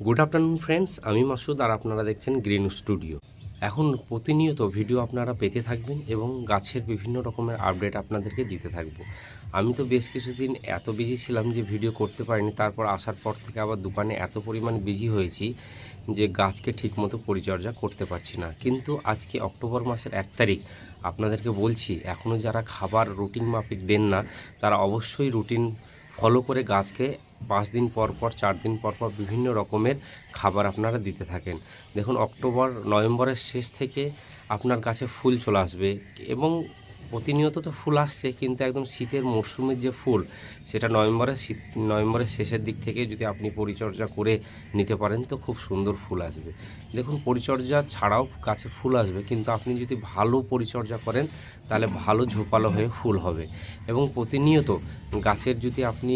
Good afternoon friends, আমি মাসুদ আর আপনারা দেখছেন গ্রিন স্টুডিও। এখন প্রতিনিয়ত ভিডিও আপনারা পেতে থাকবেন এবং গাছের বিভিন্ন রকমের আপডেট আপনাদেরকে দিতে থাকবো। আমি তো বেশ কিছুদিন এত বিজি ছিলাম যে ভিডিও করতে পারিনি। তারপর আসার পর থেকে আবার দোকানে এত পরিমাণ বিজি হয়েছি যে গাছকে ঠিকমতো পরিচর্যা করতে পারছি না। কিন্তু আজকে অক্টোবর মাসের 1 তারিখ আপনাদেরকে বলছি, এখনও যারা খাবার রুটিন মাফিক দেন না তারা অবশ্যই রুটিন ফলো করে গাছকে 5 দিন পর পর 4 দিন পর পর বিভিন্ন রকমের খাবার আপনারা দিতে থাকেন। দেখুন, নভেম্বরের শেষ থেকে আপনার গাছে ফুল চলে আসবে এবং প্রতিনিয়ত তো ফুল আসছে, কিন্তু একদম শীতের মরশুমের যে ফুল সেটা নভেম্বরের শেষের দিক থেকে যদি আপনি পরিচর্যা করে নিতে পারেন তো খুব সুন্দর ফুল আসবে। দেখুন, পরিচর্যা ছাড়াও গাছে ফুল আসবে, কিন্তু আপনি যদি ভালো পরিচর্যা করেন তাহলে ভালো ঝোপালো হয়ে ফুল হবে। এবং প্রতিনিয়ত গাছের যদি আপনি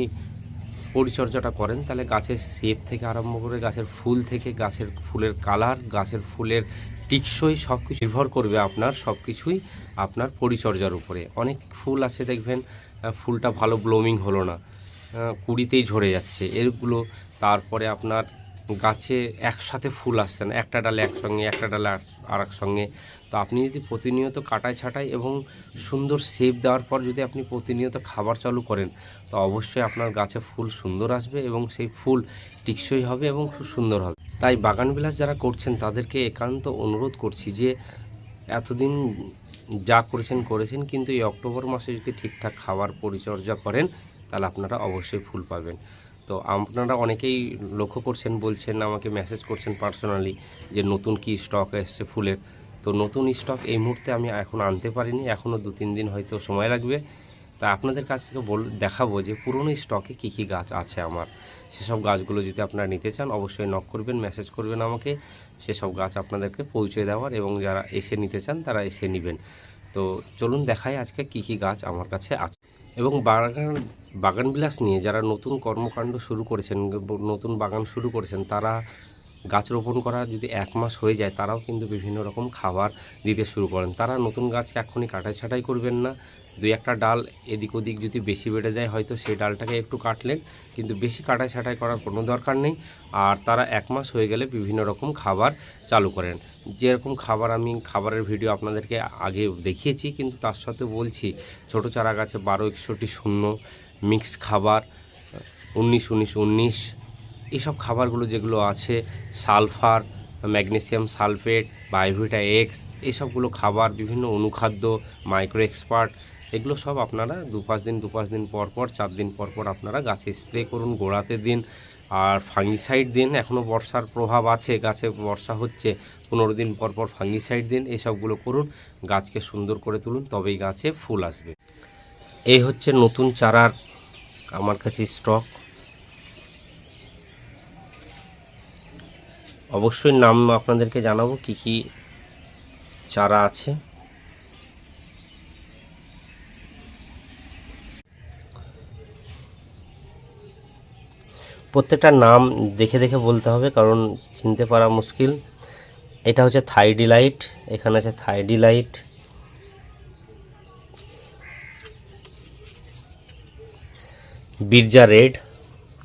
পরিচর্যাটা করেন তাহলে গাছের শেপ থেকে আরম্ভ করে গাছের ফুল থেকে গাছের ফুলের কালার, গাছের ফুলের টিকসই সব কিছু নির্ভর করবে সব কিছুই আপনার পরিচর্যার উপরে। অনেক ফুল আছে দেখবেন ফুলটা ভালো ব্লুমিং হলো না, কুড়িতেই ঝরে যাচ্ছে এরগুলো। তারপরে আপনার গাছে একসাথে ফুল আসছে না, একটা ডালে একসঙ্গে, একটা ডালে আর এক সঙ্গে। তো আপনি যদি প্রতিনিয়ত কাটাই ছাঁটাই এবং সুন্দর শেপ দেওয়ার পর যদি আপনি প্রতিনিয়ত খাবার চালু করেন তো অবশ্যই আপনার গাছে ফুল সুন্দর আসবে এবং সেই ফুল টিকসই হবে এবং খুব সুন্দর হবে। তাই বাগানবিলাস যারা করছেন তাদেরকে একান্ত অনুরোধ করছি যে এতদিন যা করেছেন, কিন্তু এই অক্টোবর মাসে যদি ঠিকঠাক খাবার পরিচর্যা করেন তাহলে আপনারা অবশ্যই ফুল পাবেন। তো আপনারা অনেকেই লক্ষ্য করছেন, বলছেন, আমাকে মেসেজ করছেন পার্সোনালি যে নতুন কি স্টক এসছে ফুলের। তো নতুন স্টক এই মুহূর্তে আমি এখন আনতে পারিনি, এখনও 2-3 দিন হয়তো সময় লাগবে। তা আপনাদের কাছ থেকে দেখাবো যে পুরনো স্টকে কী কী গাছ আছে আমার। সেসব গাছগুলো যদি আপনারা নিতে চান অবশ্যই নক করবেন, মেসেজ করবেন আমাকে। সেসব গাছ আপনাদেরকে পৌঁছে দেওয়ার, এবং যারা এসে নিতে চান তারা এসে নেবেন। তো চলুন দেখাই আজকে কী কী গাছ আমার কাছে আছে। এবং বাগানবিলাস নিয়ে যারা নতুন কর্মকাণ্ড শুরু করেছেন, নতুন বাগান শুরু করেছেন, তারা গাছ রোপণ করা যদি 1 মাস হয়ে যায় তারাও কিন্তু বিভিন্ন রকম খাবার দিতে শুরু করেন। তারা নতুন গাছকে এখনই কাটাই ছাঁটাই করবেন না। 2-1টা ডাল এদিক ওদিক যদি বেশি বেড়ে যায় হয়তো সেই ডালটাকে একটু কাটলেন, কিন্তু বেশি কাটাই ছাঁটাই করার কোনো দরকার নেই। আর তারা 1 মাস হয়ে গেলে বিভিন্ন রকম খাবার চালু করেন। যেরকম খাবার, আমি খাবারের ভিডিও আপনাদেরকে আগে দেখিয়েছি, কিন্তু তার সাথে বলছি ছোটো চারা গাছে 12-61-0 মিক্স খাবার, 19-19-19 এইসব খাবারগুলো যেগুলো আছে, সালফার, ম্যাগনেসিয়াম সালফেট, বায়োভিটা এক্স, এইসবগুলো খাবার, বিভিন্ন অনুখাদ্য, মাইক্রো এক্সপার্ট, এগুলো সব আপনারা 2-5 দিন পর পর 4 দিন পর পর আপনারা গাছে স্প্রে করুন, গোড়াতে দিন। আর ফাঙ্গিসাইড দিন, এখনও বর্ষার প্রভাব আছে, গাছে বর্ষা হচ্ছে, 15 দিন পর পর ফাঙ্গিসাইড দিন। এইসবগুলো করুন, গাছকে সুন্দর করে তুলুন, তবেই গাছে ফুল আসবে। এই হচ্ছে নতুন চারার আমার কাছে স্টক। অবশ্যই নাম আপনাদেরকে জানাবো কি কি চারা আছে। প্রত্যেকটা নাম দেখে দেখে বলতে হবে, কারণ চিনতে পারা মুশকিল। এটা হচ্ছে থাই ডিলাইট, এখানে আছে Thai delight, Biraja red,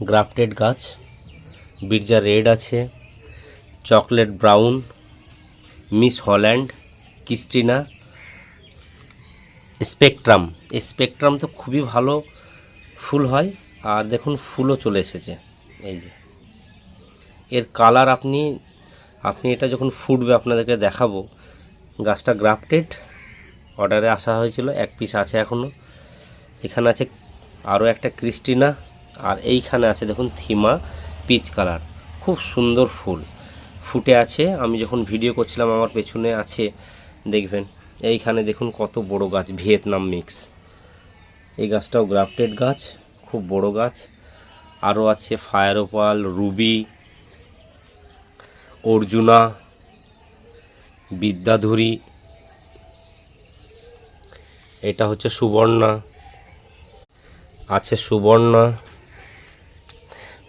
grafted গাছ, বিরজা রেড আছে, chocolate brown, miss Holland, Christina, spectrum তো খুবই ভালো ফুল হয়। আর দেখুন ফুলও চলে এসেছে, এই যে এর কালার। আপনি এটা যখন ফুটবে আপনাদেরকে দেখাবো। গাছটা গ্রাফটেড, অর্ডারে আসা হয়েছিল, 1 পিস আছে এখনও। এখানে আছে আরও একটা ক্রিস্টিনা, আর এইখানে আছে দেখুন থিমা পিচ কালার, খুব সুন্দর ফুল ফুটে আছে। আমি যখন ভিডিও করছিলাম আমার পেছনে আছে, দেখবেন এইখানে দেখুন কত বড় গাছ, ভিয়েতনাম মিক্স। এই গাছটাও গ্রাফটেড গাছ, খুব বড় গাছ। আরও আছে fire opal, Ruby, Arjuna, Bidyadhari, এটা হচ্ছে সুবর্ণা, আছে Suborna,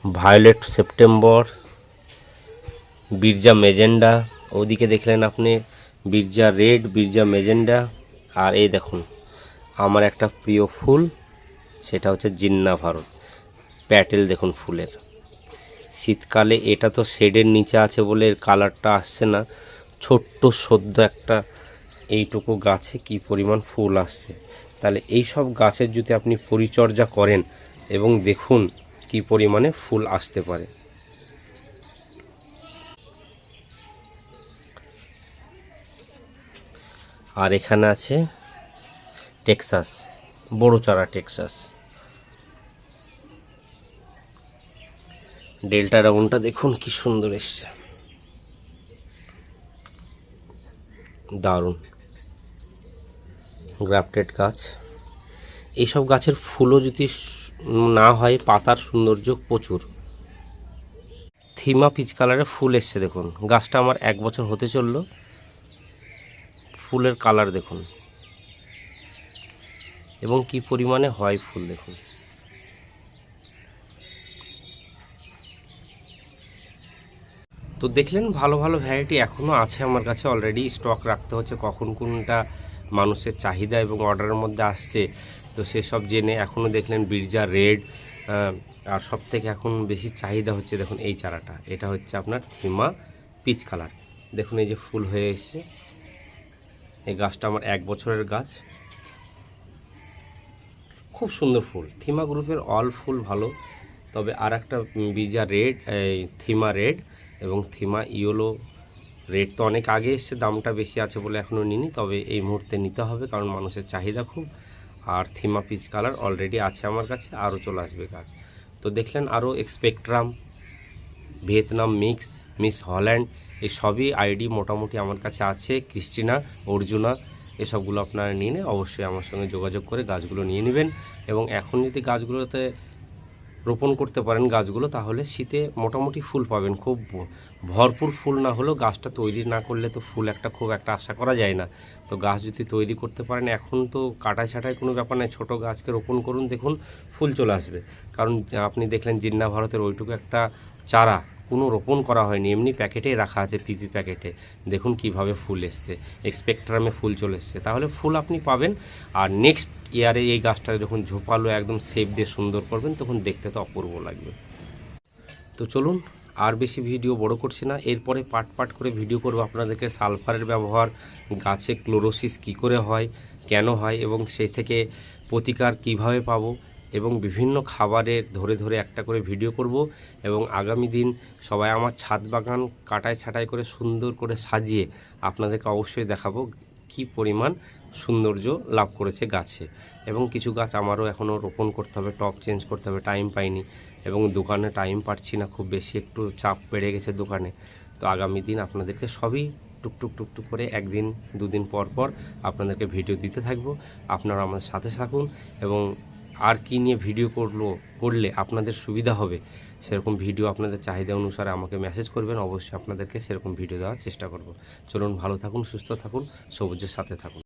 violet September, Biraja magenta, ওদিকে দেখলেন আপনি বিরজা রেড, বিরজা মেজেন্ডা। আর এই দেখুন আমার একটা প্রিয় ফুল, সেটা হচ্ছে জিন্না ভারত, প্যাটেল দেখুন ফুলের, শীতকালে এটা তো শেডের নিচে আছে বলে এর কালারটা আসছে না, ছোট্ট সদ্য একটা এইটুকু গাছে কি পরিমাণ ফুল আসছে। তাহলে এই সব গাছের যদি আপনি পরিচর্যা করেন এবং দেখুন কি পরিমাণে ফুল আসতে পারে। আর এখানে আছে টেক্সাস, বড় চারা টেক্সাস। ডেল্টা রাউন্ডটা দেখুন কি সুন্দর এসছে, দারুণ গ্রাফটেড গাছ। এইসব গাছের ফুলও যদি না হয়, পাতার সৌন্দর্য প্রচুর। থিমা পিচ কালারের ফুল এসছে দেখুন, গাছটা আমার 1 বছর হতে চললো, ফুলের কালার দেখুন এবং কি পরিমাণে হয় ফুল দেখুন। তো দেখলেন ভালো ভালো ভ্যারাইটি এখনও আছে আমার কাছে, অলরেডি স্টক রাখতে হচ্ছে, কখন কোনটা মানুষের চাহিদা এবং অর্ডারের মধ্যে আসছে তো সেসব জেনে। এখনও দেখলেন বিরজা রেড, আর সব থেকে এখন বেশি চাহিদা হচ্ছে দেখুন এই চারাটা, এটা হচ্ছে আপনার থিমা পিচ কালার। দেখুন এই যে ফুল হয়ে এসছে, এই গাছটা আমার 1 বছরের গাছ, খুব সুন্দর ফুল। থিমা গ্রুপের অল ফুল ভালো, তবে আর একটা বিরজা রেড, এই থিমা রেড এবং থিমা ইয়েলো রেড তো অনেক আগে এসছে, দামটা বেশি আছে বলে এখনও নিইনি, তবে এই মুহূর্তে নিতে হবে কারণ মানুষের চাহিদা খুব। আর থিমা পিচ কালার অলরেডি আছে আমার কাছে, আরও চলে আসবে গাছ। তো দেখলেন আরও spectrum, Vietnam mix, Miss Holland, এই সবই আইডি মোটামুটি আমার কাছে আছে। ক্রিস্টিনা, অর্জুনা, এসবগুলো আপনারা নিয়ে অবশ্যই আমার সঙ্গে যোগাযোগ করে গাছগুলো নিয়ে নেবেন। এবং এখন যদি গাছগুলোতে রোপণ করতে পারেন গাছগুলো, তাহলে শীতে মোটামুটি ফুল পাবেন, খুব ভরপুর ফুল না হলেও গাছটা তৈরি না করলে তো ফুল একটা খুব একটা আশা করা যায় না। তো গাছ যদি তৈরি করতে পারেন, এখন তো কাটাই ছাটাই কোনো ব্যাপার নয়, ছোটো গাছকে রোপণ করুন, দেখুন ফুল চলে আসবে। কারণ আপনি দেখলেন জিন্না ভারতের ওইটুকু একটা চারা কোনো রোপণ করা হয়নি, এমনি প্যাকেটেই রাখা আছে, পিপি প্যাকেটে, দেখুন কিভাবে ফুল এসছে, স্পেকট্রামে ফুল চলে এসছে, তাহলে ফুল আপনি পাবেন। আর নেক্সট ইয়ারে এই গাছটা যখন ঝোপালো একদম শেপ দিয়ে সুন্দর করবেন, তখন দেখতে তো অপূর্ব লাগবে। তো চলুন আর বেশি ভিডিও বড় করছি না, এরপরে পার্ট পার্ট করে ভিডিও করব আপনাদেরকে সালফারের ব্যবহার, গাছে ক্লোরোসিস কি করে হয়, কেন হয় এবং সেই থেকে প্রতিকার কিভাবে পাবো, এবং বিভিন্ন খাবারের ধরে ধরে একটা করে ভিডিও করব। এবং আগামী দিন সবাই আমার ছাদ বাগান কাটাই ছাটাই করে সুন্দর করে সাজিয়ে আপনাদেরকে অবশ্যই দেখাবো কি পরিমাণ সৌন্দর্য লাভ করেছে গাছে। এবং কিছু গাছ আমারও এখনও রোপণ করতে হবে, টপ চেঞ্জ করতে হবে, টাইম পাইনি এবং দোকানে টাইম পাচ্ছি না, খুব বেশি একটু চাপ বেড়ে গেছে দোকানে। তো আগামী দিন আপনাদেরকে সবই টুকটুক টুকটুক করে 1 দিন 2 দিন পর পর আপনাদেরকে ভিডিও দিতে থাকবো। আপনারা আমাদের সাথে থাকুন এবং আর কি নিয়ে ভিডিও করলে আপনাদের সুবিধা হবে সেরকম ভিডিও আপনাদের চাহিদা অনুসারে আমাকে মেসেজ করবেন, অবশ্যই আপনাদেরকে সেরকম ভিডিও দেওয়ার চেষ্টা করব। চলুন ভালো থাকুন, সুস্থ থাকুন, সবুজের সাথে থাকুন।